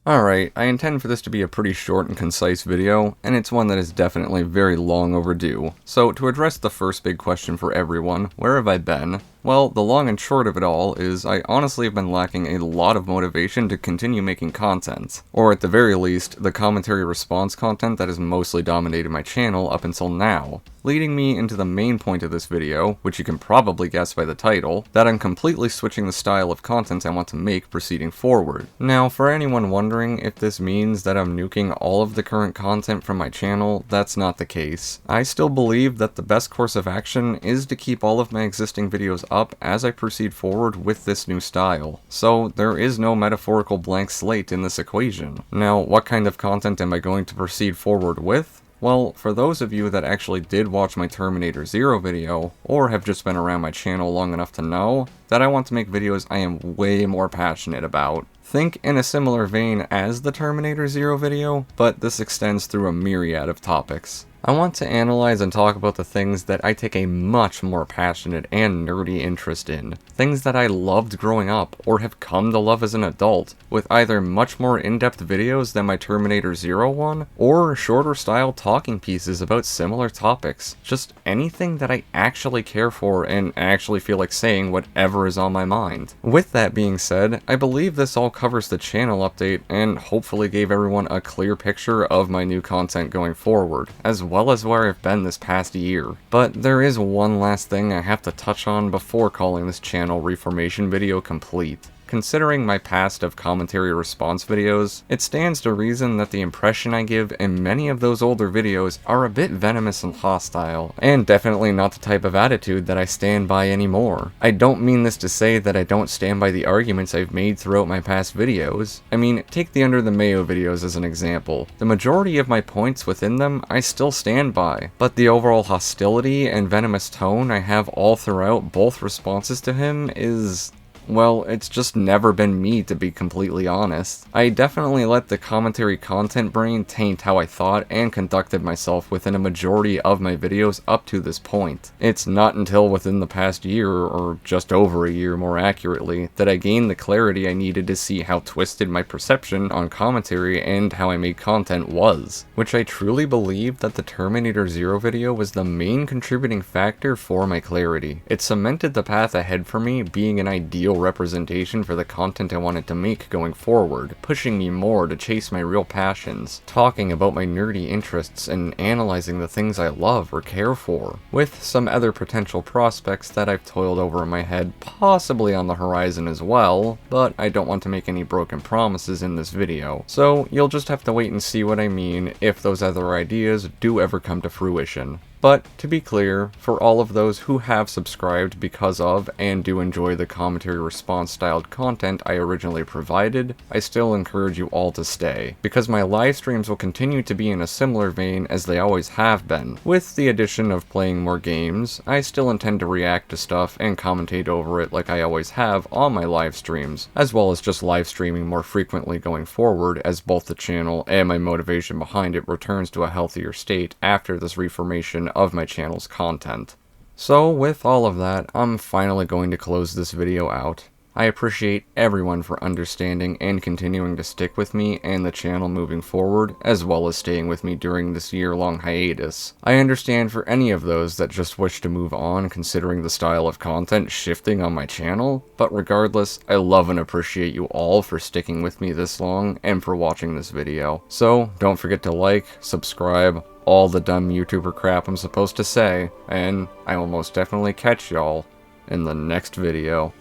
Alright, I intend for this to be a pretty short and concise video, and it's one that is definitely very long overdue. So, to address the first big question for everyone, where have I been? Well, the long and short of it all is I honestly have been lacking a lot of motivation to continue making content. Or at the very least, the commentary response content that has mostly dominated my channel up until now. Leading me into the main point of this video, which you can probably guess by the title, that I'm completely switching the style of content I want to make proceeding forward. Now, for anyone wondering if this means that I'm nuking all of the current content from my channel, that's not the case. I still believe that the best course of action is to keep all of my existing videos up as I proceed forward with this new style. So there is no metaphorical blank slate in this equation. Now, what kind of content am I going to proceed forward with? Well, for those of you that actually did watch my Terminator Zero video, or have just been around my channel long enough to know, that I want to make videos I am way more passionate about. Think in a similar vein as the Terminator Zero video, but this extends through a myriad of topics. I want to analyze and talk about the things that I take a much more passionate and nerdy interest in. Things that I loved growing up, or have come to love as an adult, with either much more in-depth videos than my Terminator Zero one, or shorter style talking pieces about similar topics. Just anything that I actually care for and actually feel like saying whatever is on my mind. With that being said, I believe this all covers the channel update and hopefully gave everyone a clear picture of my new content going forward, as well as where I've been this past year. But there is one last thing I have to touch on before calling this channel reformation video complete. Considering my past of commentary response videos, it stands to reason that the impression I give in many of those older videos are a bit venomous and hostile, and definitely not the type of attitude that I stand by anymore. I don't mean this to say that I don't stand by the arguments I've made throughout my past videos. I mean, take the Under the Mayo videos as an example. The majority of my points within them I still stand by, but the overall hostility and venomous tone I have all throughout both responses to him is... well, it's just never been me, to be completely honest. I definitely let the commentary content brain taint how I thought and conducted myself within a majority of my videos up to this point. It's not until within the past year, or just over a year more accurately, that I gained the clarity I needed to see how twisted my perception on commentary and how I made content was. Which I truly believe that the Terminator Zero video was the main contributing factor for my clarity. It cemented the path ahead for me being an ideal representation for the content I wanted to make going forward, pushing me more to chase my real passions, talking about my nerdy interests, and analyzing the things I love or care for, with some other potential prospects that I've toiled over in my head possibly on the horizon as well, but I don't want to make any broken promises in this video, so you'll just have to wait and see what I mean if those other ideas do ever come to fruition. But, to be clear, for all of those who have subscribed because of and do enjoy the commentary response styled content I originally provided, I still encourage you all to stay, because my live streams will continue to be in a similar vein as they always have been. With the addition of playing more games, I still intend to react to stuff and commentate over it like I always have on my live streams, as well as just live streaming more frequently going forward as both the channel and my motivation behind it returns to a healthier state after this reformation of my channel's content. So with all of that, I'm finally going to close this video out. I appreciate everyone for understanding and continuing to stick with me and the channel moving forward, as well as staying with me during this year-long hiatus. I understand for any of those that just wish to move on considering the style of content shifting on my channel, but regardless, I love and appreciate you all for sticking with me this long and for watching this video. So, don't forget to like, subscribe, all the dumb YouTuber crap I'm supposed to say, and I will most definitely catch y'all in the next video.